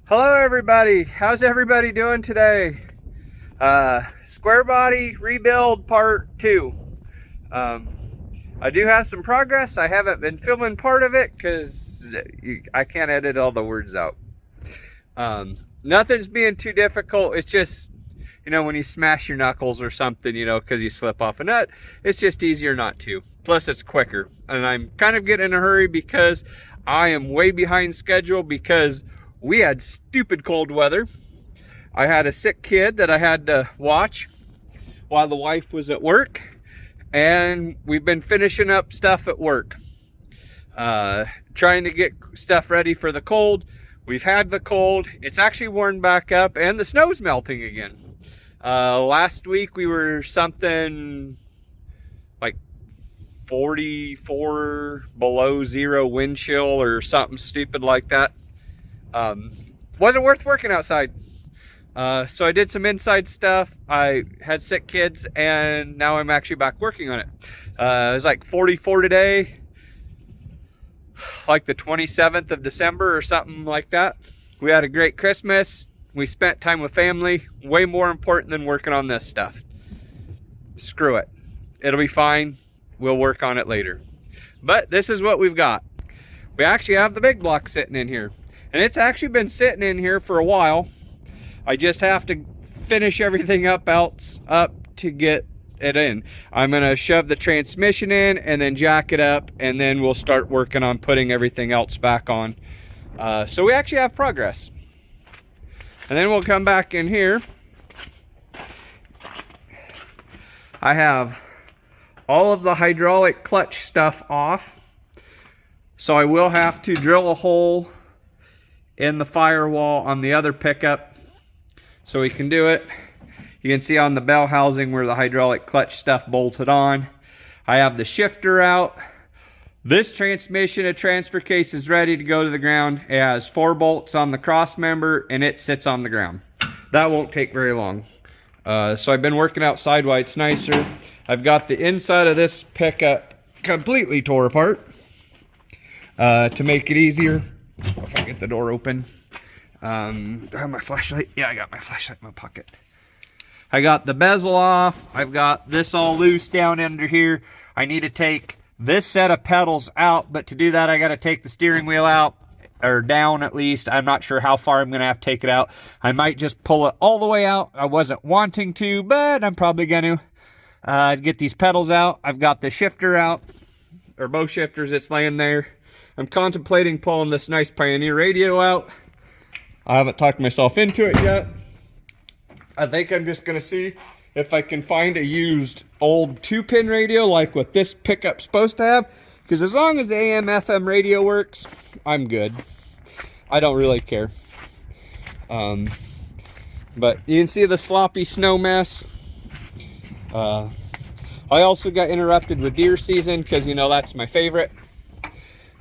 Hello everybody, how's everybody doing today? Squarebody rebuild part 2. I do have some progress. I haven't been filming part of it because I can't edit all the words out. Nothing's being too difficult. It's just, when you smash your knuckles or something, because you slip off a nut, it's just easier not to. Plus it's quicker. And I'm kind of getting in a hurry because I am way behind schedule because we had stupid cold weather. I had a sick kid that I had to watch while the wife was at work. And we've been finishing up stuff at work. Trying to get stuff ready for the cold. We've had the cold. It's actually warmed back up and the snow's melting again. Last week we were something like 44 below zero wind chill or something stupid like that. Wasn't worth working outside. So I did some inside stuff. I had sick kids and now I'm actually back working on it. It was like 44 today, like the 27th of December or something like that. We had a great Christmas. We spent time with family. Way more important than working on this stuff. Screw it. It'll be fine. We'll work on it later. But this is what we've got. We actually have the big block sitting in here. And it's actually been sitting in here for a while. I just have to finish everything up to get it in. I'm gonna shove the transmission in and then jack it up, and then we'll start working on putting everything else back on. So we actually have progress. And then we'll come back in here. I have all of the hydraulic clutch stuff off. So I will have to drill a hole in the firewall on the other pickup so we can do it. You can see on the bell housing where the hydraulic clutch stuff bolted on. I have the shifter out. This transmission and transfer case is ready to go to the ground. It has 4 bolts on the cross member and it sits on the ground. That won't take very long. So I've been working outside while it's nicer. I've got the inside of this pickup completely tore apart to make it easier. If I get the door open. Do I have my flashlight? Yeah, I got my flashlight in my pocket. I got the bezel off. I've got this all loose down under here. I need to take this set of pedals out, but to do that I got to take the steering wheel out, or down at least. I'm not sure how far I'm going to have to take it out. I might just pull it all the way out. I wasn't wanting to, but I'm probably going to get these pedals out. I've got the shifter out, or both shifters. It's laying there. I'm contemplating pulling this nice Pioneer radio out. I haven't talked myself into it yet. I think I'm just gonna see if I can find a used old 2-pin radio like what this pickup's supposed to have. Because as long as the AM FM radio works, I'm good. I don't really care. But you can see the sloppy snow mess. I also got interrupted with deer season because that's my favorite.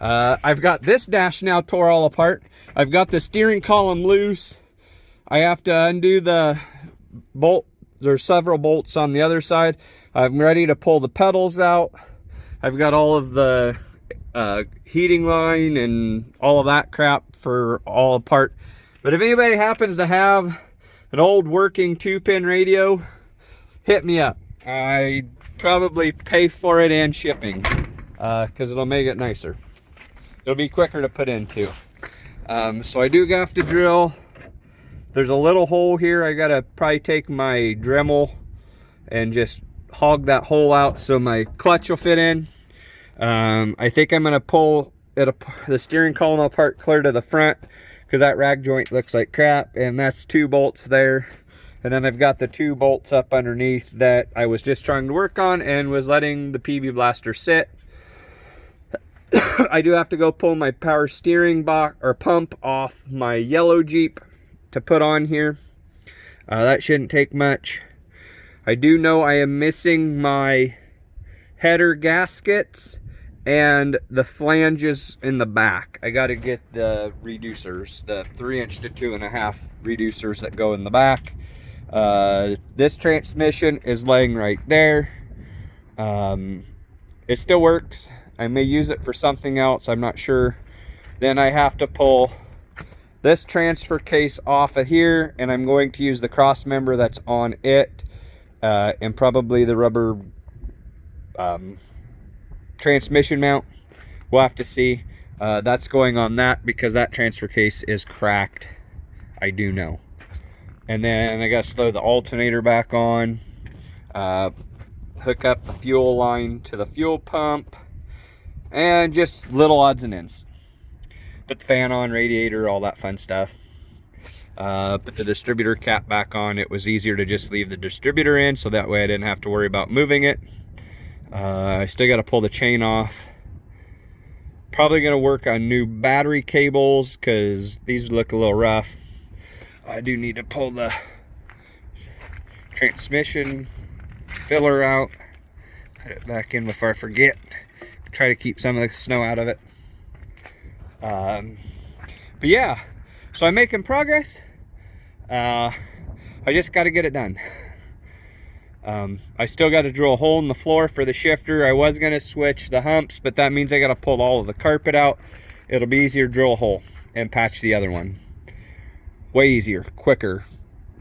I've got this dash now tore all apart. I've got the steering column loose. I have to undo the bolt. There's several bolts on the other side. I'm ready to pull the pedals out. I've got all of the heating line and all of that crap for all apart. But if anybody happens to have an old working 2-pin radio, hit me up. I'd probably pay for it and shipping because it'll make it nicer. It'll be quicker to put in too. So I do have to drill. There's a little hole here. I gotta probably take my Dremel and just hog that hole out so my clutch will fit in. I think I'm gonna pull the steering column apart clear to the front because that rag joint looks like crap, and that's 2 bolts there. And then I've got the 2 bolts up underneath that I was just trying to work on and was letting the PB Blaster sit. I do have to go pull my power steering box or pump off my yellow Jeep to put on here. That shouldn't take much. I do know I am missing my header gaskets and the flanges in the back. I got to get the reducers, the 3" to 2.5 reducers that go in the back. This transmission is laying right there. It still works. I may use it for something else, I'm not sure. Then I have to pull this transfer case off of here, and I'm going to use the cross member that's on it, and probably the rubber transmission mount. We'll have to see. That's going on that because that transfer case is cracked, I do know. And then I got to throw the alternator back on, hook up the fuel line to the fuel pump, and just little odds and ends. Put the fan on, radiator, all that fun stuff. Put the distributor cap back on. It was easier to just leave the distributor in, so that way I didn't have to worry about moving it. I still got to pull the chain off. Probably going to work on new battery cables because these look a little rough. I do need to pull the transmission filler out. Put it back in before I forget. Try to keep some of the snow out of it. But yeah, so I'm making progress. I just got to get it done. I still got to drill a hole in the floor for the shifter. I was going to switch the humps, but that means I got to pull all of the carpet out. It'll be easier to drill a hole and patch the other one. Way easier, quicker.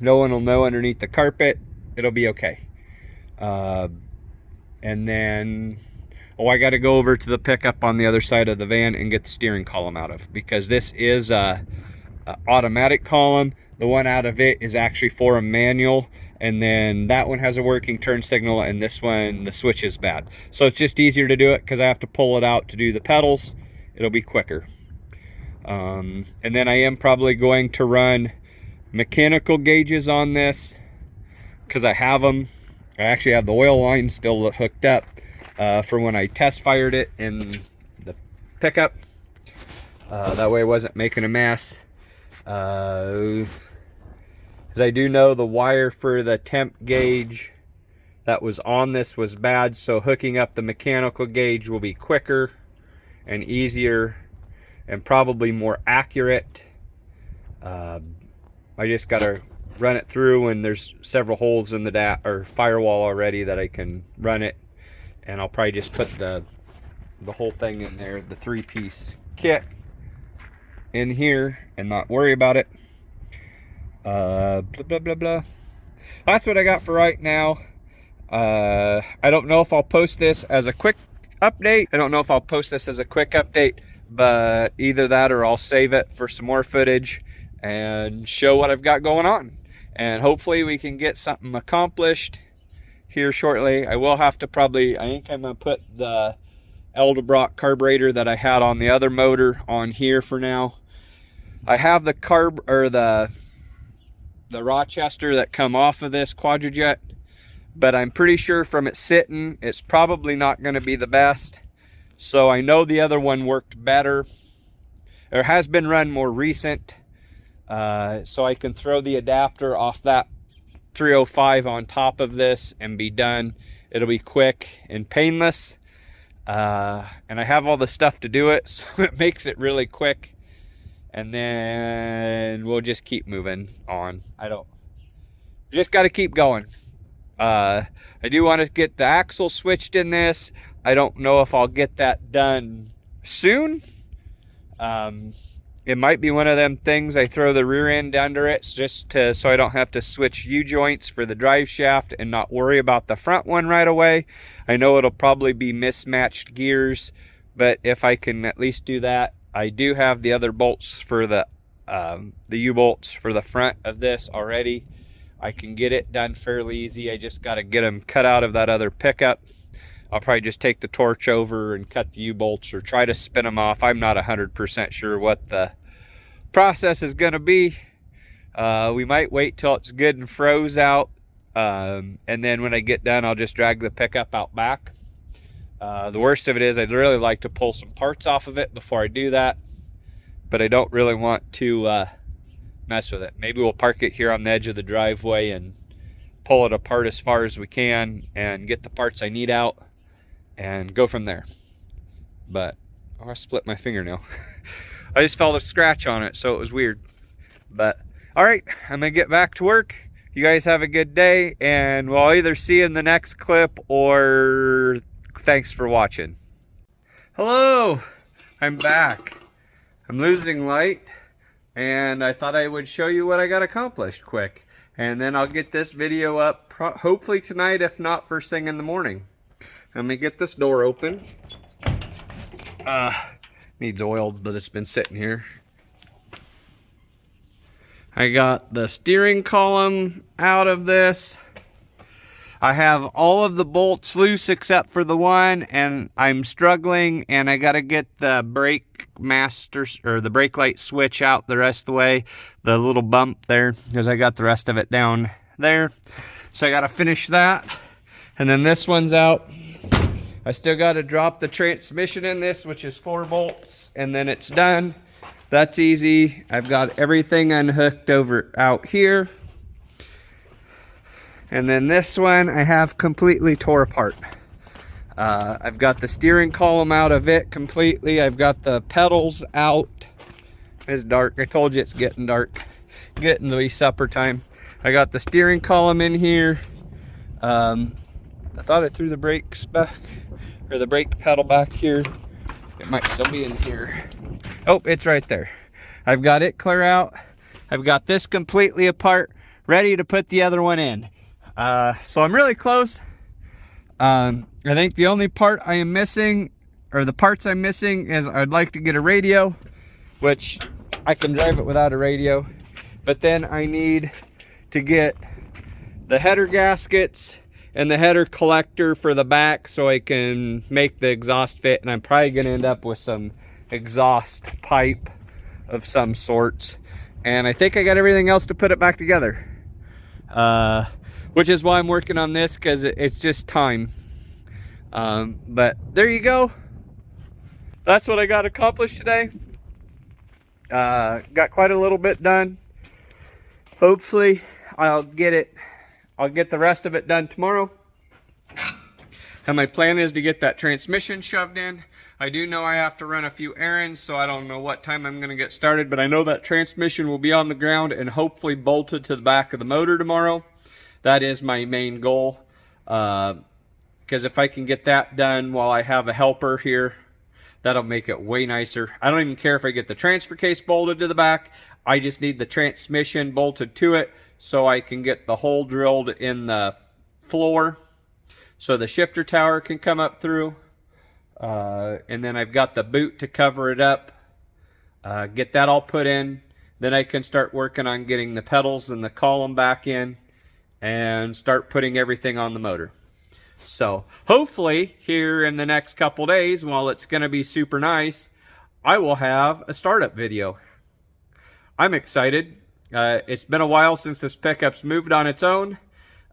No one will know underneath the carpet. It'll be okay. And then, I got to go over to the pickup on the other side of the van and get the steering column out of, because this is a automatic column. The one out of it is actually for a manual, and then that one has a working turn signal, and this one, the switch is bad. So it's just easier to do it because I have to pull it out to do the pedals. It'll be quicker. And then I am probably going to run mechanical gauges on this because I have them. I actually have the oil line still hooked up for when I test fired it in the pickup. That way I wasn't making a mess. As I do know the wire for the temp gauge that was on this was bad, so hooking up the mechanical gauge will be quicker and easier and probably more accurate. I just got to run it through, and there's several holes in the firewall already that I can run it, and I'll probably just put the whole thing in there, the 3-piece kit in here, and not worry about it. Blah blah blah blah. That's what I got for right now. I don't know if I'll post this as a quick update. But either that or I'll save it for some more footage and show what I've got going on. And hopefully we can get something accomplished here shortly. I will have to I think I'm going to put the Edelbrock carburetor that I had on the other motor on here for now. I have the the Rochester that come off of this Quadrajet, but I'm pretty sure from it sitting, it's probably not going to be the best. So I know the other one worked better, or has been run more recent. So I can throw the adapter off that 305 on top of this and be done. It'll be quick and painless. And I have all the stuff to do it, so it makes it really quick. And then we'll just keep moving on. Just got to keep going. I do want to get the axle switched in this. I don't know if I'll get that done soon. It might be one of them things I throw the rear end under it so I don't have to switch U-joints for the drive shaft and not worry about the front one right away. I know it'll probably be mismatched gears, but if I can at least do that. I do have the other bolts for the U-bolts for the front of this already. I can get it done fairly easy. I just got to get them cut out of that other pickup. I'll probably just take the torch over and cut the U-bolts or try to spin them off. I'm not 100% sure what the process is going to be. We might wait till it's good and froze out. And then when I get done, I'll just drag the pickup out back. The worst of it is I'd really like to pull some parts off of it before I do that. But I don't really want to mess with it. Maybe we'll park it here on the edge of the driveway and pull it apart as far as we can and get the parts I need out and go from there. But I split my fingernail. I just felt a scratch on it, so it was weird. But all right, I'm gonna get back to work. You guys have a good day, and we'll either see you in the next clip or thanks for watching. Hello, I'm back. I'm losing light and I thought I would show you what I got accomplished quick. And then I'll get this video up hopefully tonight, if not first thing in the morning. Let me get this door open. Needs oil, but it's been sitting here. I got the steering column out of this. I have all of the bolts loose except for the one, and I'm struggling, and I gotta get the brake master, or the brake light switch out the rest of the way, the little bump there, because I got the rest of it down there. So I gotta finish that. And then this one's out. I still gotta drop the transmission in this, which is 4 bolts, and then it's done. That's easy. I've got everything unhooked over out here. And then this one I have completely tore apart. I've got the steering column out of it completely. I've got the pedals out. It's dark. I told you it's getting dark. Getting to be supper time. I got the steering column in here. I thought I threw the brakes back, or the brake pedal back here. It might still be in here. Oh, it's right there. I've got it clear out. I've got this completely apart, ready to put the other one in. So I'm really close. I think the only part I am missing, or the parts I'm missing, is I'd like to get a radio, which I can drive it without a radio. But then I need to get the header gaskets and the header collector for the back so I can make the exhaust fit. And I'm probably going to end up with some exhaust pipe of some sorts. And I think I got everything else to put it back together. Which is why I'm working on this, because it's just time. But there you go. That's what I got accomplished today. Got quite a little bit done. Hopefully I'll get the rest of it done tomorrow. And my plan is to get that transmission shoved in. I do know I have to run a few errands, so I don't know what time I'm going to get started, but I know that transmission will be on the ground and hopefully bolted to the back of the motor tomorrow. That is my main goal, because if I can get that done while I have a helper here, that'll make it way nicer. I don't even care if I get the transfer case bolted to the back. I just need the transmission bolted to it so I can get the hole drilled in the floor so the shifter tower can come up through. And then I've got the boot to cover it up. Get that all put in. Then I can start working on getting the pedals and the column back in and start putting everything on the motor. So hopefully here in the next couple days, while it's going to be super nice, I will have a startup video. I'm excited. It's been a while since this pickup's moved on its own.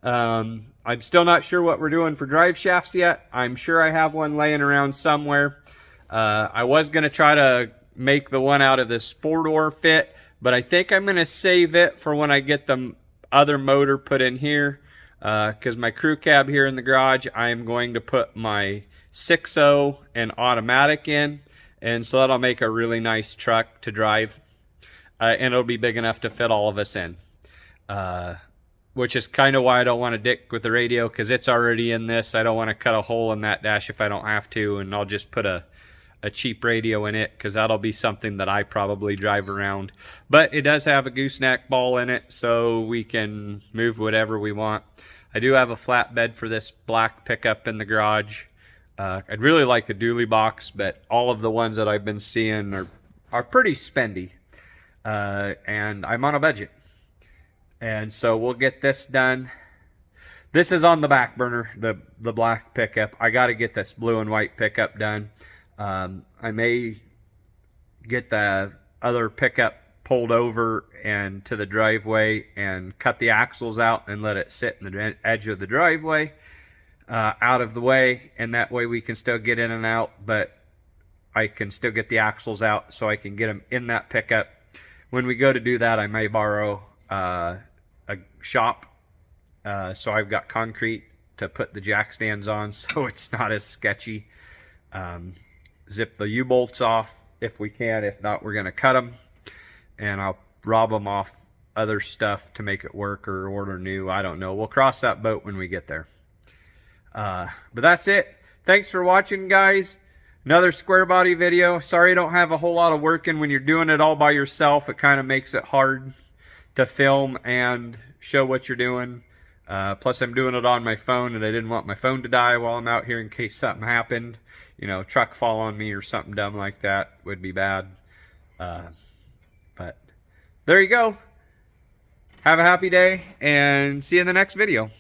I'm still not sure what we're doing for drive shafts yet. I'm sure I have one laying around somewhere. I was going to try to make the one out of this 4-door fit, but I think I'm going to save it for when I get the other motor put in here, because my crew cab here in the garage, I'm going to put my 6.0 and automatic in, and so that'll make a really nice truck to drive, and it'll be big enough to fit all of us in, which is kind of why I don't want to dick with the radio, because it's already in this. I don't want to cut a hole in that dash if I don't have to, and I'll just put a cheap radio in it, because that'll be something that I probably drive around. But it does have a gooseneck ball in it, so we can move whatever we want. I do have a flatbed for this black pickup in the garage. I'd really like a dually box, but all of the ones that I've been seeing are pretty spendy, and I'm on a budget. And so we'll get this done. This is on the back burner, the black pickup. I got to get this blue and white pickup done. I may get the other pickup pulled over and to the driveway and cut the axles out and let it sit in the edge of the driveway, out of the way, and that way we can still get in and out, but I can still get the axles out so I can get them in that pickup. When we go to do that, I may borrow a shop, so I've got concrete to put the jack stands on so it's not as sketchy. Zip the U-bolts off if we can. If not, we're going to cut them, and I'll rob them off other stuff to make it work, or order new. I don't know. We'll cross that boat when we get there. But that's it. Thanks for watching, guys. Another square body video. Sorry I don't have a whole lot of working. When you're doing it all by yourself, it kind of makes it hard to film and show what you're doing. Plus I'm doing it on my phone, and I didn't want my phone to die while I'm out here in case something happened. You know, truck fall on me or something dumb like that would be bad. But there you go. Have a happy day, and see you in the next video.